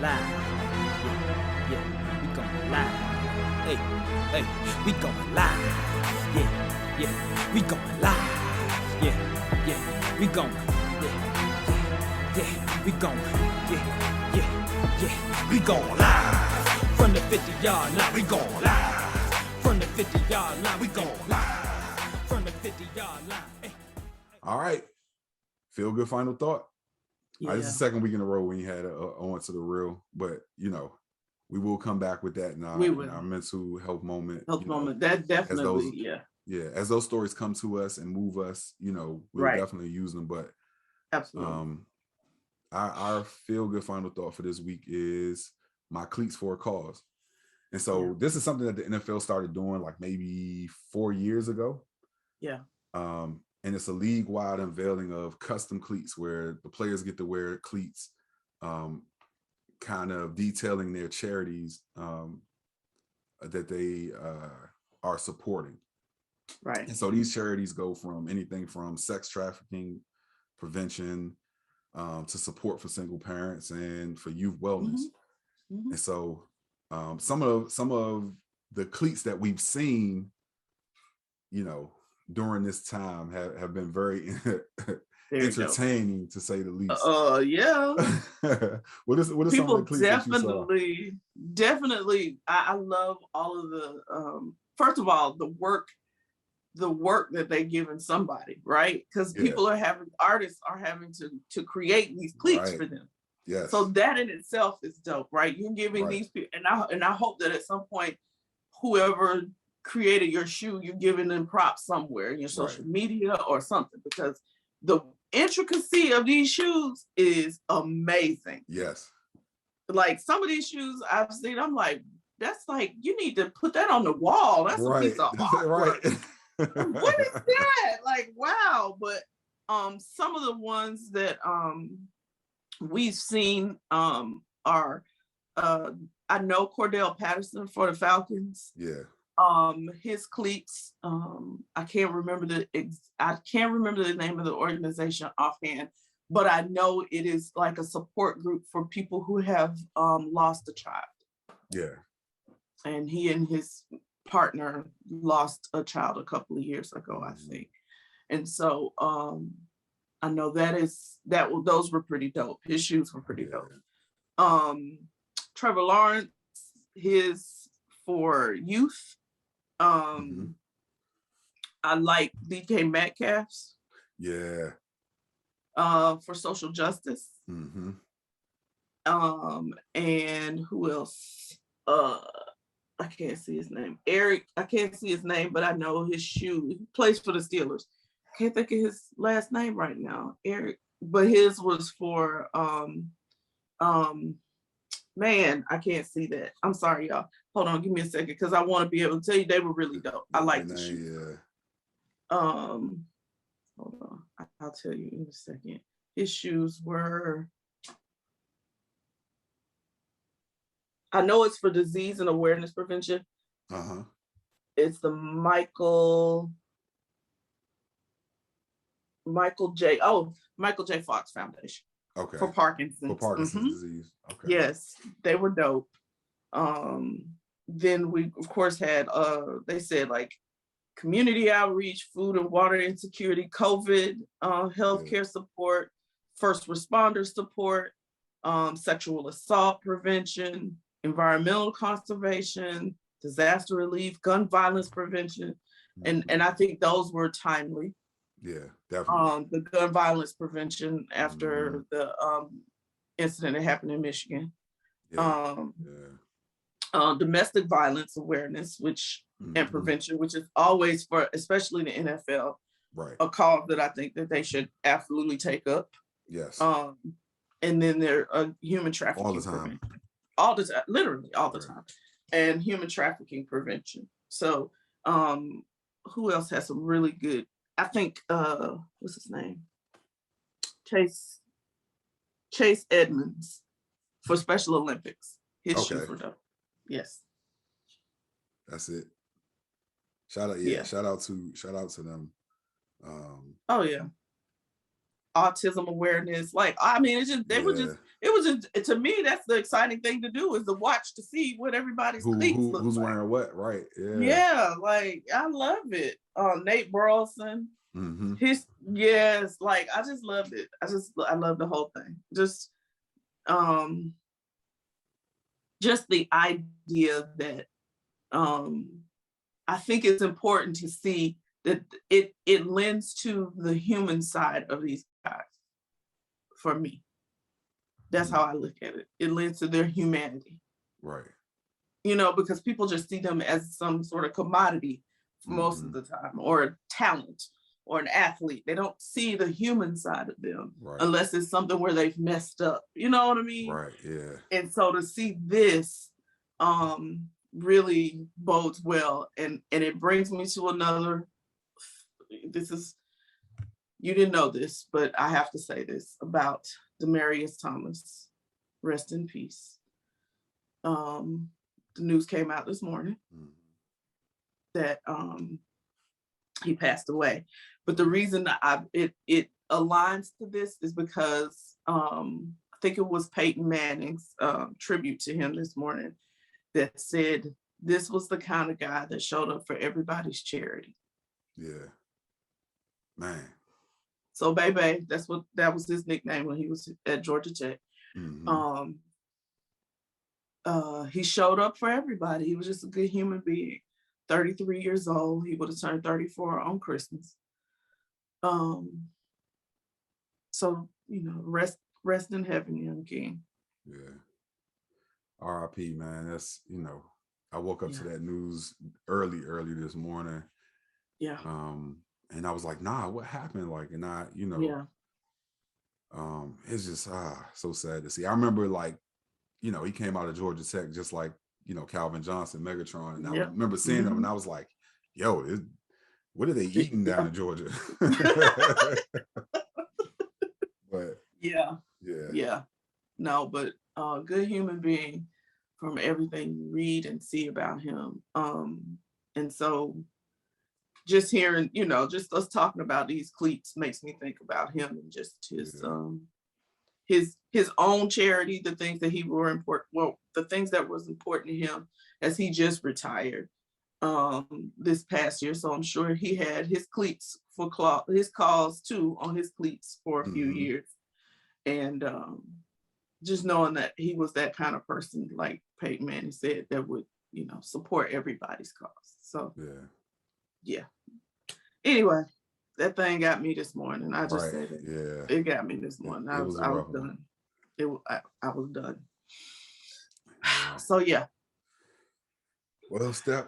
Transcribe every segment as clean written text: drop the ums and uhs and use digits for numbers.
live. Yeah, yeah, we going live. Hey, hey, we going live. Yeah, yeah, we going live. Yeah, yeah, we going. Yeah, yeah, we going. Yeah, yeah, yeah, we going live. From the 50-yard line, we going live. From the 50-yard line, we going live. From the 50-yard line. Hey. All right. Feel good final thought. Yeah. All right, this is the second week in a row when you had on to the real, but we will come back with that in our mental health moment. That definitely, as those stories come to us and move us, we'll definitely use them. But absolutely, our feel good final thought for this week is my cleats for a cause. And so this is something that the NFL started doing like maybe 4 years ago. Yeah. And it's a league-wide unveiling of custom cleats where the players get to wear cleats, kind of detailing their charities that they are supporting. Right. And so these charities go from anything from sex trafficking prevention to support for single parents and for youth wellness. And so some of the cleats that we've seen, during this time have been very entertaining to say the least. Yeah. What is some of the cleats that you saw? Definitely. I love all of the first of all, the work that they give in somebody, right? Because artists are having to create these cleats for them. Yes. So that in itself is dope, right? You're giving these people, and I hope that at some point, whoever created your shoe, you're giving them props somewhere in your social media or something, because the intricacy of these shoes is amazing. Yes. Like some of these shoes I've seen, I'm like, that's like, you need to put that on the wall. That's a piece of artwork. What is that? Like, wow. But some of the ones that we've seen are I know Cordell Patterson for the Falcons. Yeah. His cleats, I can't remember the name of the organization offhand, but I know it is like a support group for people who have lost a child. Yeah. And he and his partner lost a child a couple of years ago, I think. And so I know those were pretty dope. His shoes were pretty dope. Trevor Lawrence, his for youth. I like DK Metcalf's. Yeah. For social justice. And who else? I can't see his name. Eric, I can't see his name, but I know his shoe. He plays for the Steelers. Can't think of his last name right now. Eric, but his was for man, I can't see that. I'm sorry, y'all. Hold on, give me a second, because I want to be able to tell you they were really dope. I like the shoes. Hold on, I'll tell you in a second. His shoes were, I know it's for disease and awareness prevention. It's the Michael J. Fox Foundation. Okay. For Parkinson's. For Parkinson's disease. Okay. Yes, they were dope. Then we of course had they said like community outreach, food and water insecurity, COVID, healthcare support, first responder support, sexual assault prevention, environmental conservation, disaster relief, gun violence prevention. And I think those were timely. Yeah, definitely. The gun violence prevention after the incident that happened in Michigan. Domestic violence awareness, which and prevention, which is always for, especially the NFL, a cause that I think that they should absolutely take up. Yes. And then there human trafficking all the time. prevention. All the time, literally all the time. And human trafficking prevention. So who else has some really good, I think what's his name? Chase Edmonds for Special Olympics. His shoes were dope. Yes. That's it. Shout out to them. Autism awareness. Like, I mean, it's just they were just it was just, to me, that's the exciting thing to do, is to watch, to see what everybody's cleats look who's like. wearing what, right? Yeah, like I love it. Nate Burleson, like I just loved it. I love the whole thing. Just the idea that I think it's important to see that it lends to the human side of these guys. For me, that's how I look at it. It lends to their humanity, right? You know, because people just see them as some sort of commodity for most of the time, or a talent, or an athlete. They don't see the human side of them, unless it's something where they've messed up. You know what I mean? Right. Yeah. And so to see this really bodes well, and it brings me to another. You didn't know this, but I have to say this about Demaryius Thomas. Rest in peace. The news came out this morning that he passed away. But the reason that it aligns to this is because I think it was Peyton Manning's tribute to him this morning that said this was the kind of guy that showed up for everybody's charity. Yeah. Man. So Bebe, that was his nickname when he was at Georgia Tech. He showed up for everybody. He was just a good human being. 33 years old. He would have turned 34 on Christmas. So, you know, rest in heaven, young king. Yeah. R.I.P. man. That's, you know, I woke up to that news early this morning. Yeah. And I was like, nah, what happened? Like, and I, you know, it's just so sad to see. I remember, like, you know, he came out of Georgia Tech just like, you know, Calvin Johnson, Megatron. And I remember seeing him and I was like, yo, what are they eating down in Georgia? But yeah. No, but good human being from everything you read and see about him. And so just hearing, you know, just us talking about these cleats makes me think about him and just his own charity, the things that the things that was important to him, as he just retired this past year. So I'm sure he had his cleats his calls too on his cleats for a few years. And just knowing that he was that kind of person, like Peyton Manning said, that would, you know, support everybody's cause. So yeah. Anyway, that thing got me this morning. I just said it. Yeah. It got me this morning. I was done. I was done. Yeah. So yeah. Well, Steph,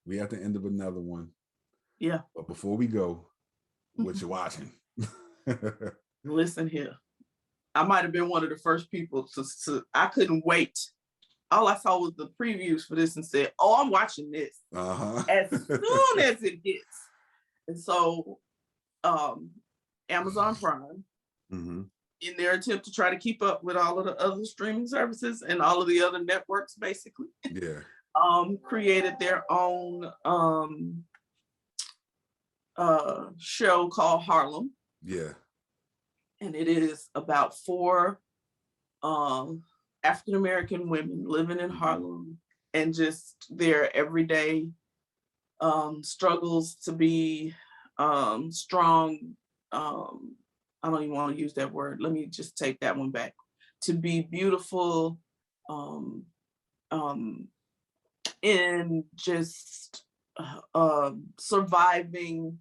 we at the end of another one. Yeah. But before we go, what you watching? Listen here. I might have been one of the first people to I couldn't wait. All I saw was the previews for this and said, oh, I'm watching this as soon as it hits. And so Amazon Prime, in their attempt to try to keep up with all of the other streaming services and all of the other networks, basically, created their own show called Harlem. Yeah. And it is about 4 African-American women living in Harlem and just their everyday struggles to be strong. I don't even want to use that word. Let me just take that one back. To be beautiful in just surviving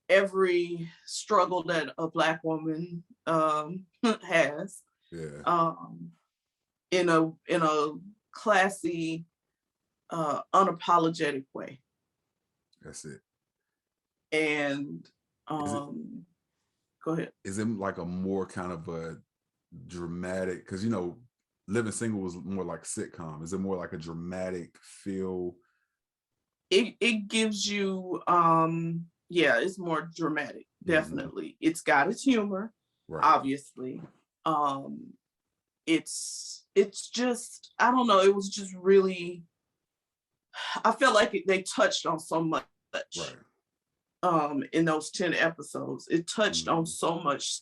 every struggle that a Black woman has. In a classy, unapologetic way. That's it. And go ahead. Is it like a more kind of a dramatic, because, you know, Living Single was more like a sitcom. Is it more like a dramatic feel? It gives you it's more dramatic, definitely. It's got its humor, obviously. It's just, I don't know, it was just really, I felt like they touched on so much in those 10 episodes. It touched on so much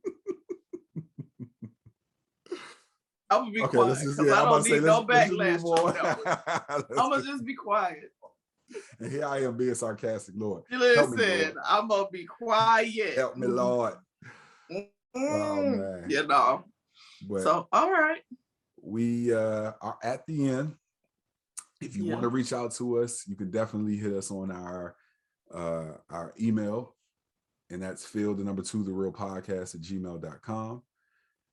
I'm gonna be Okay, quiet let's just, because yeah, I I'm don't about to say, need no let's just backlash move on that one. I'm gonna just be quiet. And here I am being sarcastic, Lord. Listen, me, Lord. I'm gonna be quiet. Help me, Lord. Oh man. You know. But so all right. We are at the end. If you want to reach out to us, you can definitely hit us on our email, and that's fieldgoodfinalthought@gmail.com.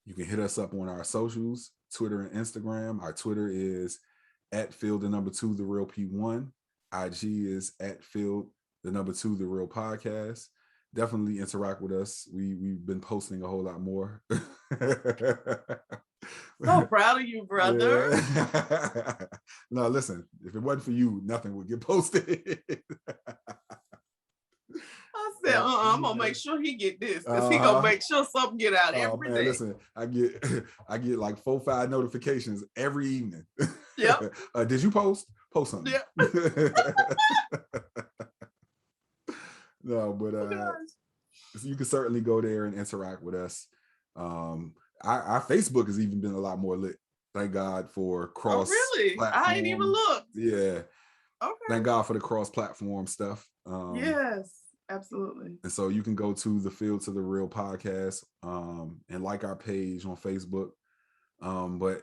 You can hit us up on our socials, Twitter and Instagram. Our Twitter is @field2the real P1. IG is @field2the real podcast. Definitely interact with us. We've been posting a whole lot more. So proud of you, brother. Yeah. No, listen, if it wasn't for you, nothing would get posted. I said, I'm gonna make sure he get this because he gonna make sure something get out every day. Listen, I get like 4-5 notifications every evening. Yep. Did you post something? Yep. No, but you can certainly go there and interact with us. Our Facebook has even been a lot more lit. Thank God for cross. Oh, really? Platform. I ain't even looked. Yeah. Okay. Thank God for the cross-platform stuff. Yes, absolutely. And so you can go to the Field to the Real podcast and like our page on Facebook. But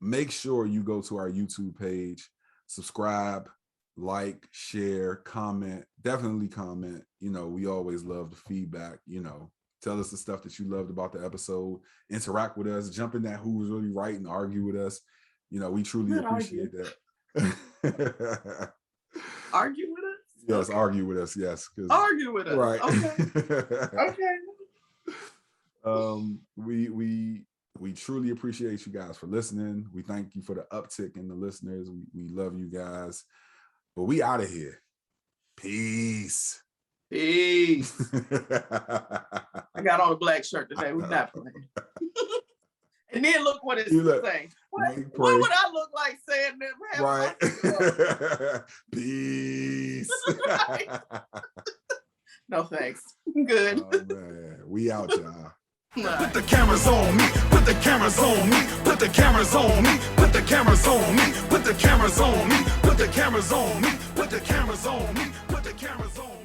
make sure you go to our YouTube page, subscribe, like, share, comment, definitely comment. You know, we always love the feedback. You know, tell us the stuff that you loved about the episode, interact with us, jump in that who was really right and argue with us. You know, we truly appreciate that. Argue with us? Yes, okay. Argue with us, yes. Argue with us. Right. Okay. Okay. We truly appreciate you guys for listening. We thank you for the uptick in the listeners. We love you guys. But we out of here. Peace. Peace. I got on a black shirt today. We're not playing. And then look what it's saying. What would I look like saying that? Right. Peace. No thanks. Good. Oh, man. We out, y'all. Put the cameras on me. Put the cameras on me. Put the cameras on me. Put the cameras on me. Put the cameras on me. Put the cameras on me. Put the cameras on me. Put the cameras on me.